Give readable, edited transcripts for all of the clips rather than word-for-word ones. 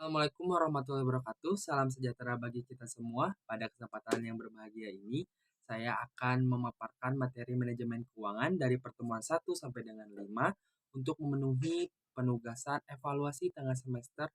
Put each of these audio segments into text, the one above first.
Assalamualaikum warahmatullahi wabarakatuh. Salam sejahtera bagi kita semua. Pada kesempatan yang berbahagia ini, saya akan memaparkan materi manajemen keuangan dari pertemuan 1 sampai dengan 5 untuk memenuhi penugasan evaluasi tengah semester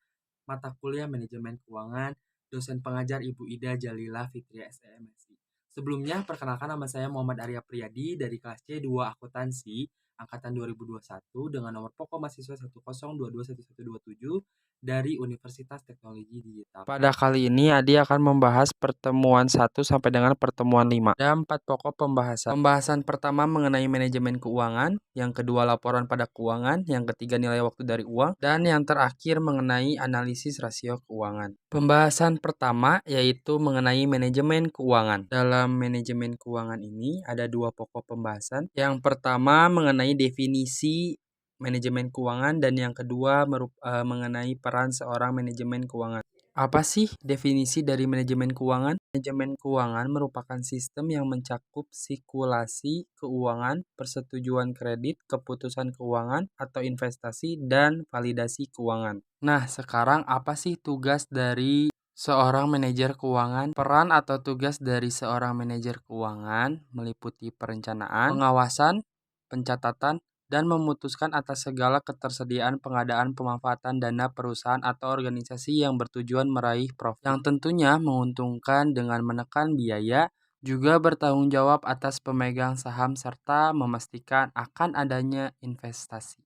mata kuliah manajemen keuangan dosen pengajar Ibu Ida Jalila Fitria SEMSI. Sebelumnya, perkenalkan nama saya Muhammad Arya Priyadi dari kelas C2 Akuntansi angkatan 2021 dengan nomor pokok mahasiswa 102211127 dari Universitas Teknologi Digital. Pada kali ini Adi akan membahas pertemuan 1 sampai dengan pertemuan 5. Ada 4 pokok pembahasan. Pembahasan pertama mengenai manajemen keuangan, yang kedua laporan pada keuangan, yang ketiga nilai waktu dari uang, dan yang terakhir mengenai analisis rasio keuangan. Pembahasan pertama yaitu mengenai manajemen keuangan. Dalam manajemen keuangan ini ada 2 pokok pembahasan. Yang pertama mengenai definisi manajemen keuangan dan yang kedua mengenai peran seorang manajemen keuangan. Apa sih definisi dari manajemen keuangan? Manajemen keuangan merupakan sistem yang mencakup sirkulasi keuangan, persetujuan kredit, keputusan keuangan atau investasi, dan validasi keuangan. Nah, sekarang apa sih tugas dari seorang manajer keuangan? Peran atau tugas dari seorang manajer keuangan meliputi perencanaan, pengawasan, pencatatan, dan memutuskan atas segala ketersediaan pengadaan pemanfaatan dana perusahaan atau organisasi yang bertujuan meraih profit, yang tentunya menguntungkan dengan menekan biaya, juga bertanggung jawab atas pemegang saham serta memastikan akan adanya investasi.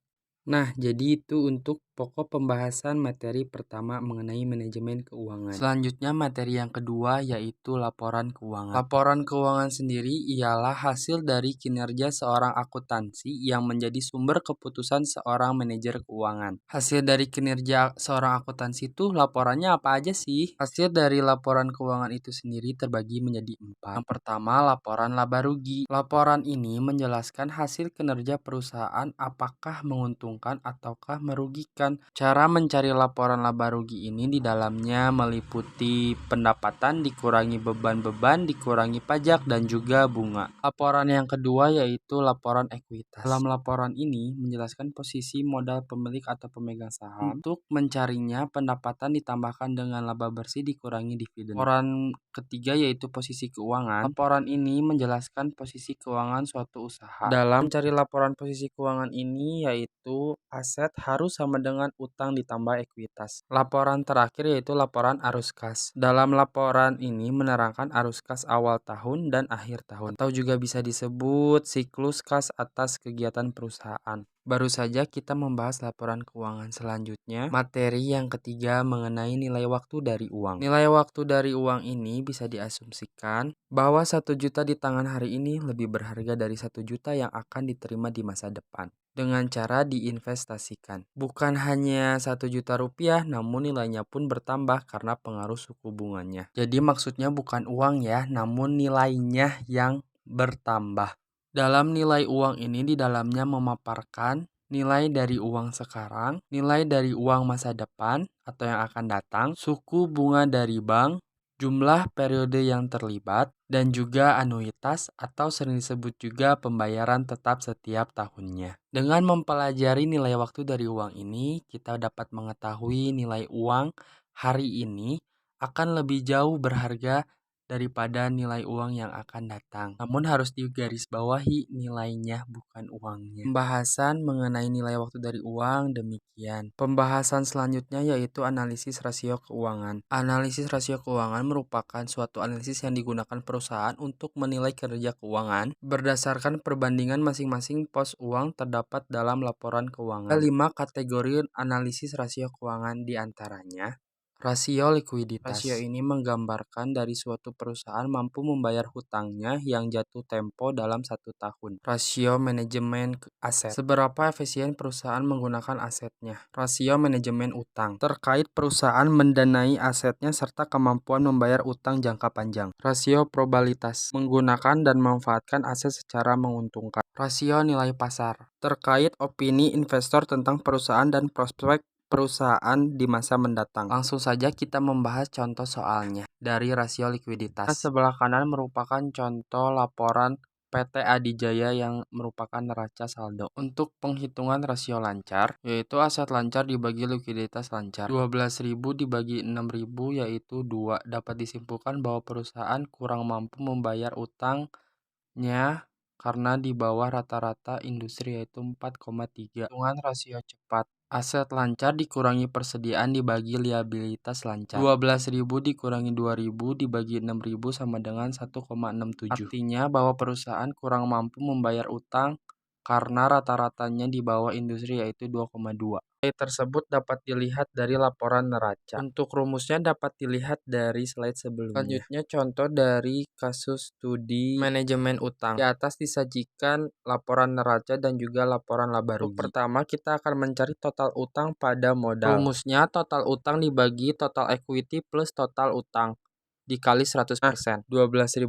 Nah, jadi itu untuk pokok pembahasan materi pertama mengenai manajemen keuangan. Selanjutnya materi yang kedua yaitu laporan keuangan. Laporan keuangan sendiri ialah hasil dari kinerja seorang akuntansi yang menjadi sumber keputusan seorang manajer keuangan. Hasil dari kinerja seorang akuntansi itu laporannya apa aja sih? Hasil dari laporan keuangan itu sendiri terbagi menjadi 4. Yang pertama, laporan laba rugi. Laporan ini menjelaskan hasil kinerja perusahaan apakah menguntungkan ataukah merugikan. Cara mencari laporan laba rugi ini di dalamnya meliputi pendapatan dikurangi beban-beban, dikurangi pajak, dan juga bunga. Laporan yang kedua yaitu laporan ekuitas. Dalam laporan ini menjelaskan posisi modal pemilik atau pemegang saham. Untuk mencarinya, pendapatan ditambahkan dengan laba bersih dikurangi dividen. Laporan ketiga yaitu posisi keuangan. Laporan ini menjelaskan posisi keuangan suatu usaha. Dalam mencari laporan posisi keuangan ini yaitu aset harus sama dengan utang ditambah ekuitas. Laporan terakhir yaitu laporan arus kas. Dalam laporan ini menerangkan arus kas awal tahun dan akhir tahun, atau juga bisa disebut siklus kas atas kegiatan perusahaan. Baru saja kita membahas laporan keuangan. Selanjutnya, materi yang ketiga mengenai nilai waktu dari uang. Nilai waktu dari uang ini bisa diasumsikan bahwa 1 juta di tangan hari ini lebih berharga dari 1 juta yang akan diterima di masa depan dengan cara diinvestasikan. Bukan hanya 1 juta rupiah, namun nilainya pun bertambah karena pengaruh suku bunganya. Jadi maksudnya bukan uang ya, namun nilainya yang bertambah. Dalam nilai uang ini di dalamnya memaparkan nilai dari uang sekarang, nilai dari uang masa depan atau yang akan datang, suku bunga dari bank, jumlah periode yang terlibat, dan juga anuitas atau sering disebut juga pembayaran tetap setiap tahunnya. Dengan mempelajari nilai waktu dari uang ini, kita dapat mengetahui nilai uang hari ini akan lebih jauh berharga daripada nilai uang yang akan datang. Namun harus digarisbawahi nilainya bukan uangnya. Pembahasan mengenai nilai waktu dari uang demikian. Pembahasan selanjutnya yaitu analisis rasio keuangan. Analisis rasio keuangan merupakan suatu analisis yang digunakan perusahaan untuk menilai kinerja keuangan berdasarkan perbandingan masing-masing pos uang terdapat dalam laporan keuangan. Ada 5 kategori analisis rasio keuangan diantaranya. Rasio likuiditas. Rasio ini menggambarkan dari suatu perusahaan mampu membayar hutangnya yang jatuh tempo dalam 1 tahun. Rasio manajemen aset. Seberapa efisien perusahaan menggunakan asetnya. Rasio manajemen utang. Terkait perusahaan mendanai asetnya serta kemampuan membayar utang jangka panjang. Rasio probabilitas. Menggunakan dan memanfaatkan aset secara menguntungkan. Rasio nilai pasar. Terkait opini investor tentang perusahaan dan prospek perusahaan di masa mendatang. Langsung saja kita membahas contoh soalnya dari rasio likuiditas. Sebelah kanan merupakan contoh laporan PT Adijaya yang merupakan neraca saldo. Untuk penghitungan rasio lancar, yaitu aset lancar dibagi likuiditas lancar. 12.000 dibagi 6.000 yaitu 2. Dapat disimpulkan bahwa perusahaan kurang mampu membayar utangnya karena di bawah rata-rata industri yaitu 4,3. Hitungan rasio cepat. Aset lancar dikurangi persediaan dibagi liabilitas lancar. 12.000 dikurangi 2.000 dibagi 6.000 sama dengan 1,67. Artinya bahwa perusahaan kurang mampu membayar utang karena rata-ratanya di bawah industri yaitu 2,2. Nilai tersebut dapat dilihat dari laporan neraca. Untuk rumusnya dapat dilihat dari slide sebelumnya. Selanjutnya contoh dari kasus studi manajemen utang. Di atas disajikan laporan neraca dan juga laporan laba rugi. Untuk pertama kita akan mencari total utang pada modal. Rumusnya total utang dibagi total equity plus total utang dikali 100%. 12.500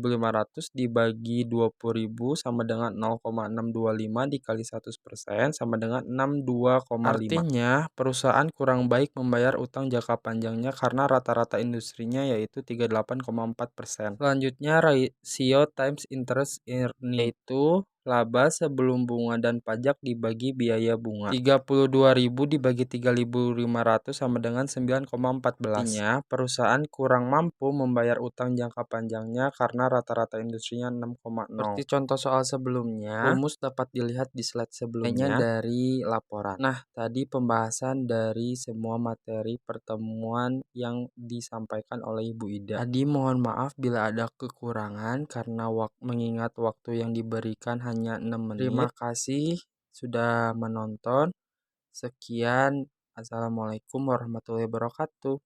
dibagi 20.000 sama dengan 0,625 dikali 100% sama dengan 62,5. Artinya perusahaan kurang baik membayar utang jangka panjangnya karena rata-rata industrinya yaitu 38,4%. Selanjutnya rasio times interest earning yaitu laba sebelum bunga dan pajak dibagi biaya bunga. 32.000 dibagi 3.500 sama dengan 9,14. Artinya perusahaan kurang mampu membayar utang jangka panjangnya karena rata-rata industrinya 6,0. Seperti contoh soal sebelumnya, rumus dapat dilihat di slide sebelumnya dari laporan. Nah, tadi pembahasan dari semua materi pertemuan yang disampaikan oleh Ibu Ida. Tadi mohon maaf bila ada kekurangan karena mengingat waktu yang diberikan hanya 6 menit. Terima kasih sudah menonton. Sekian. Assalamualaikum warahmatullahi wabarakatuh.